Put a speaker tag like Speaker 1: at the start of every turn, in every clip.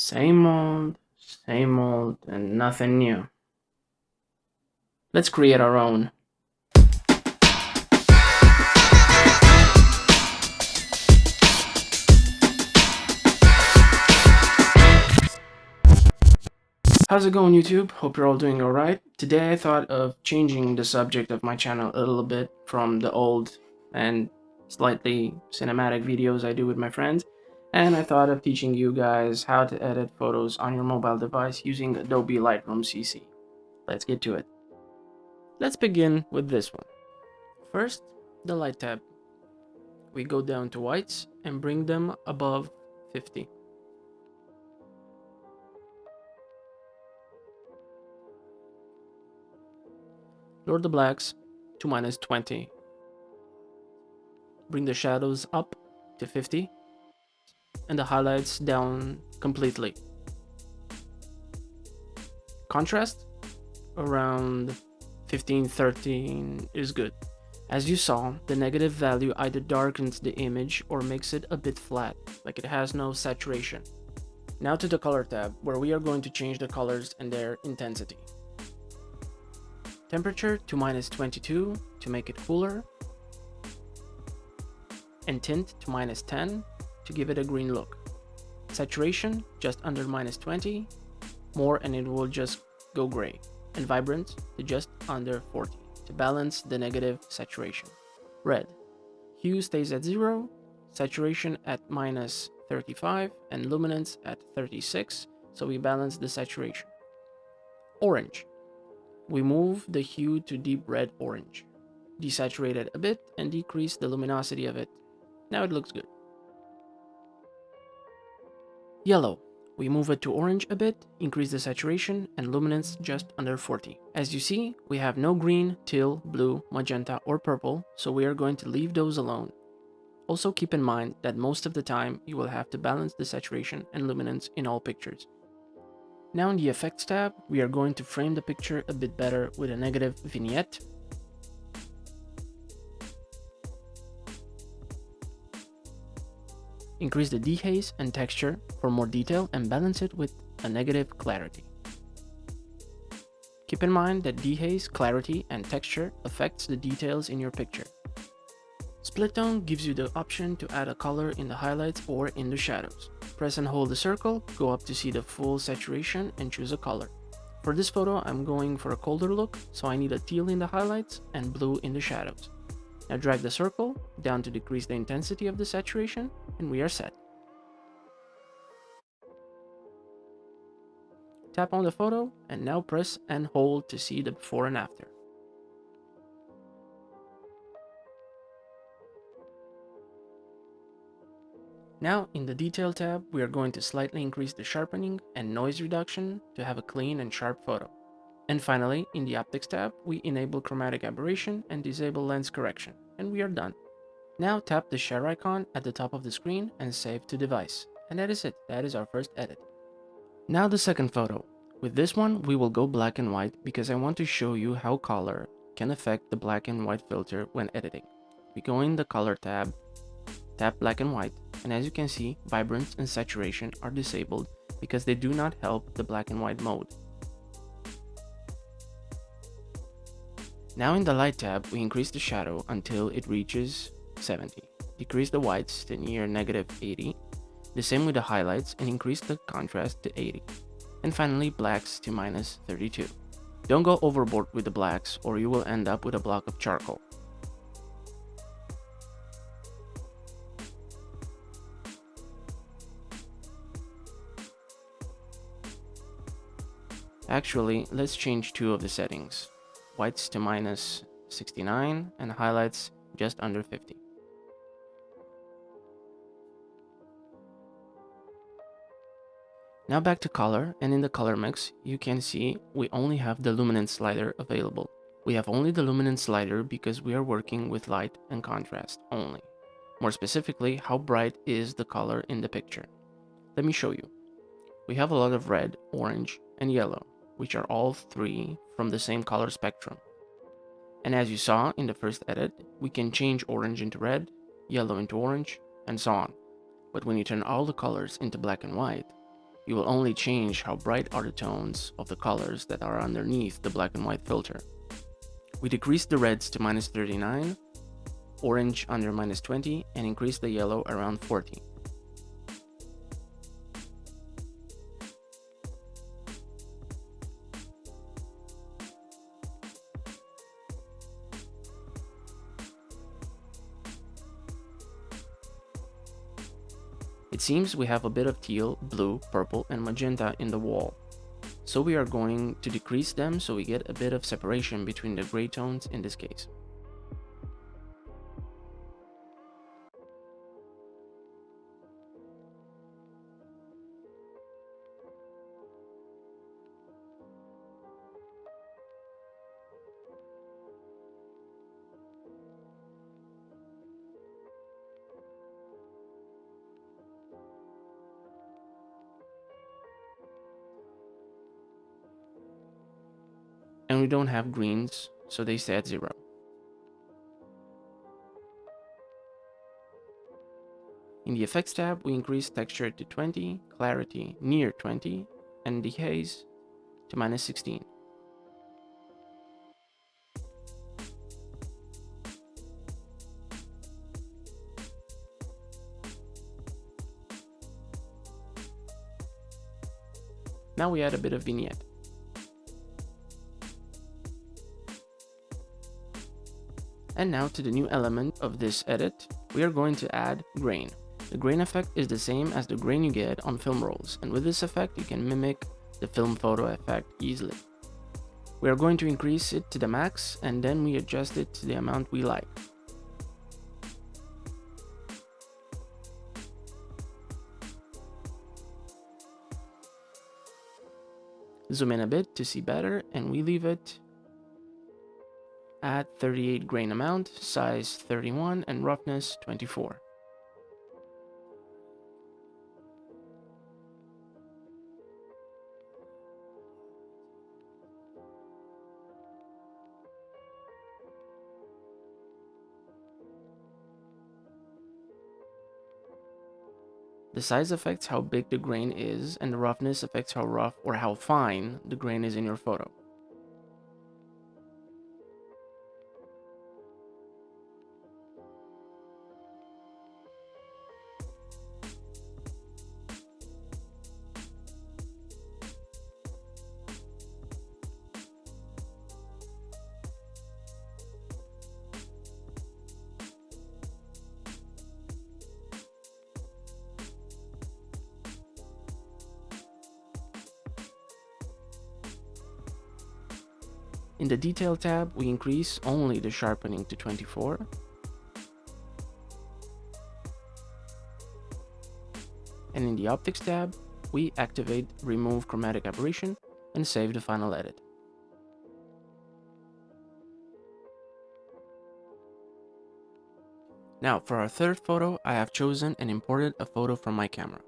Speaker 1: Same old, and nothing new. Let's create our own. How's it going, YouTube? Hope you're all doing alright. Today I thought of changing the subject of my channel a little bit from the old and slightly cinematic videos I do with my friends, and I thought of teaching you guys how to edit photos on your mobile device using Adobe Lightroom CC. Let's get to it. Let's begin with this one. First, the light tab. We go down to whites and bring them above 50. Lower the blacks to -20. Bring the shadows up to 50 and the highlights down completely. Contrast around 15-13 is good. As you saw, the negative value either darkens the image or makes it a bit flat, like it has no saturation. Now to the color tab, where we are going to change the colors and their intensity. Temperature to -22 to make it cooler, and tint to -10 to give it a green look. Saturation just under -20, more and it will just go gray, and vibrant to just under 40 to balance the negative saturation. Red, hue stays at 0, saturation at -35, and luminance at 36, so we balance the saturation. Orange, we move the hue to deep red orange, desaturate it a bit and decrease the luminosity of it. Now it looks good. Yellow, we move it to orange a bit, increase the saturation and luminance just under 40. As you see, we have no green, teal, blue, magenta or purple, so we are going to leave those alone. Also keep in mind that most of the time you will have to balance the saturation and luminance in all pictures. Now in the effects tab, we are going to frame the picture a bit better with a negative vignette. Increase the dehaze and texture for more detail and balance it with a negative clarity. Keep in mind that dehaze, clarity, and texture affects the details in your picture. Split tone gives you the option to add a color in the highlights or in the shadows. Press and hold the circle, go up to see the full saturation and choose a color. For this photo, I'm going for a colder look, so I need a teal in the highlights and blue in the shadows. Now drag the circle down to decrease the intensity of the saturation, and we are set. Tap on the photo and now press and hold to see the before and after. Now in the detail tab, we are going to slightly increase the sharpening and noise reduction to have a clean and sharp photo. And finally, in the optics tab, we enable chromatic aberration and disable lens correction, and we are done. Now tap the share icon at the top of the screen and save to device. And that is it, that is our first edit. Now the second photo. With this one, we will go black and white because I want to show you how color can affect the black and white filter when editing. We go in the color tab, tap black and white, and as you can see, vibrance and saturation are disabled because they do not help the black and white mode. Now in the light tab, we increase the shadow until it reaches 70. Decrease the whites to near -80. The same with the highlights and increase the contrast to 80. And finally blacks to -32. Don't go overboard with the blacks or you will end up with a block of charcoal. Actually, let's change two of the settings. Whites to -69 and highlights just under 50. Now back to color, and in the color mix, you can see we only have the luminance slider available. We have only the luminance slider because we are working with light and contrast only. More specifically, how bright is the color in the picture. Let me show you. We have a lot of red, orange, and yellow, which are all three from the same color spectrum. And as you saw in the first edit, we can change orange into red, yellow into orange, and so on. But when you turn all the colors into black and white, You will only change how bright are the tones of the colors that are underneath the black and white filter. We decrease the reds to -39, orange under -20, and increase the yellow around 40. It seems we have a bit of teal, blue, purple, and magenta in the wall. So we are going to decrease them so we get a bit of separation between the gray tones in this case. And we don't have greens, so they stay at 0. In the Effects tab, we increase Texture to 20, Clarity near 20, and Dehaze to -16. Now we add a bit of vignette. And now to the new element of this edit, we are going to add grain. The grain effect is the same as the grain you get on film rolls, and with this effect you can mimic the film photo effect easily. We are going to increase it to the max, and then we adjust it to the amount we like. Zoom in a bit to see better, and we leave it at 38 grain amount, size 31, and roughness 24. The size affects how big the grain is, and the roughness affects how rough or how fine the grain is in your photo. In the Detail tab, we increase only the sharpening to 24. And in the Optics tab, we activate Remove Chromatic Aberration and save the final edit. Now, for our third photo, I have chosen and imported a photo from my camera.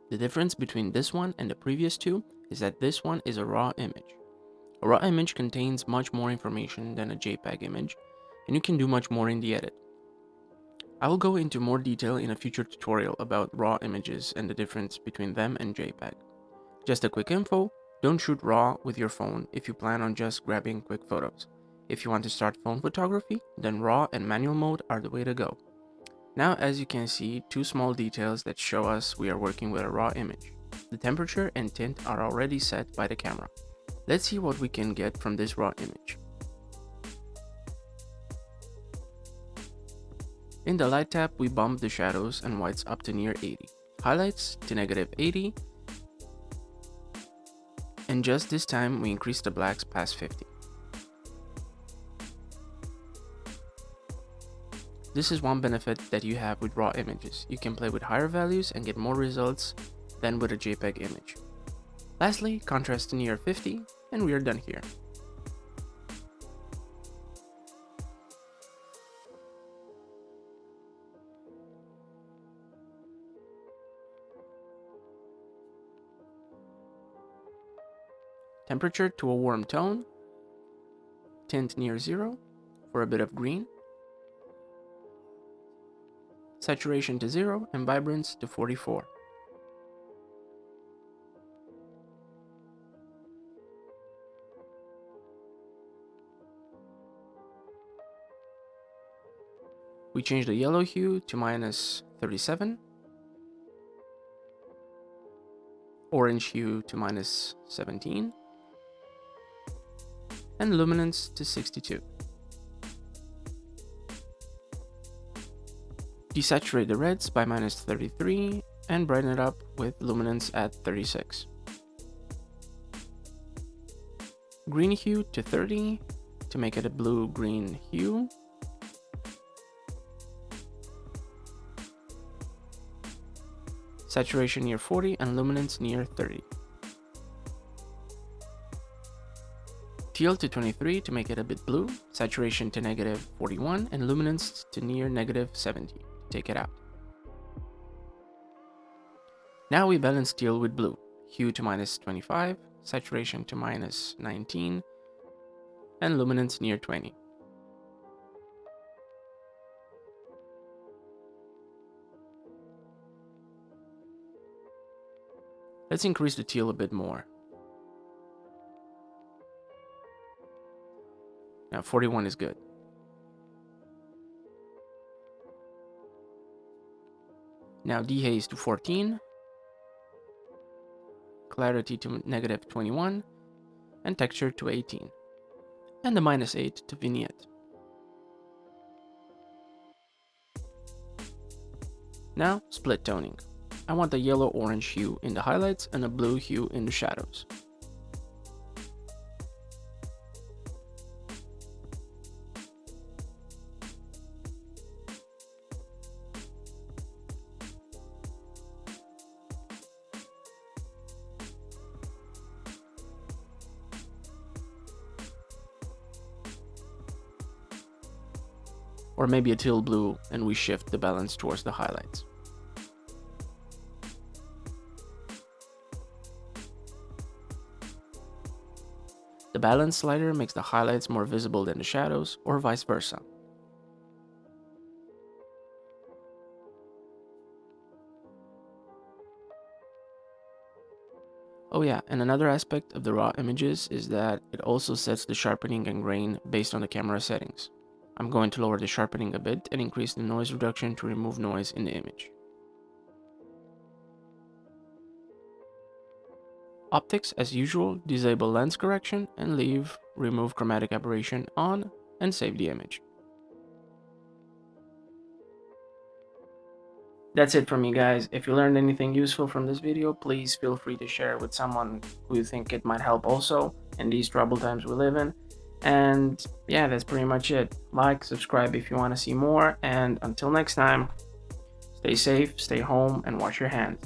Speaker 1: The difference between this one and the previous two is that this one is a raw image. A raw image contains much more information than a JPEG image, and you can do much more in the edit. I will go into more detail in a future tutorial about raw images and the difference between them and JPEG. Just a quick info, don't shoot RAW with your phone if you plan on just grabbing quick photos. If you want to start phone photography, then RAW and manual mode are the way to go. Now, as you can see, two small details that show us we are working with a raw image. The temperature and tint are already set by the camera. Let's see what we can get from this raw image. In the Light tab, we bump the shadows and whites up to near 80, highlights to -80, and just this time we increase the blacks past 50. This is one benefit that you have with raw images. You can play with higher values and get more results than with a JPEG image. Lastly, contrast to near 50, and we are done here. Temperature to a warm tone, tint near 0 for a bit of green, saturation to 0 and vibrance to 44. We change the yellow hue to -37, orange hue to -17, and luminance to 62. Desaturate the reds by -33 and brighten it up with luminance at 36. Green hue to 30 to make it a blue-green hue. Saturation near 40 and luminance near 30. Teal to 23 to make it a bit blue, saturation to -41 and luminance to near -70. Take it out. Now we balance teal with blue, hue to -25, saturation to -19, and luminance near 20. Let's increase the teal a bit more. Now 41 is good. Now dehaze to 14, clarity to -21, and texture to 18, and the -8 to vignette. Now split toning. I want a yellow-orange hue in the highlights and a blue hue in the shadows. Or maybe a teal blue and we shift the balance towards the highlights. The balance slider makes the highlights more visible than the shadows, or vice versa. Oh yeah, and another aspect of the raw images is that it also sets the sharpening and grain based on the camera settings. I'm going to lower the sharpening a bit and increase the noise reduction to remove noise in the image. Optics, as usual, disable lens correction and leave remove chromatic aberration on and save the image. That's it from me, guys. If you learned anything useful from this video, please feel free to share it with someone who you think it might help also in these troubled times we live in. And yeah, that's pretty much it. Like, subscribe if you want to see more, and until next time, stay safe, stay home, and wash your hands.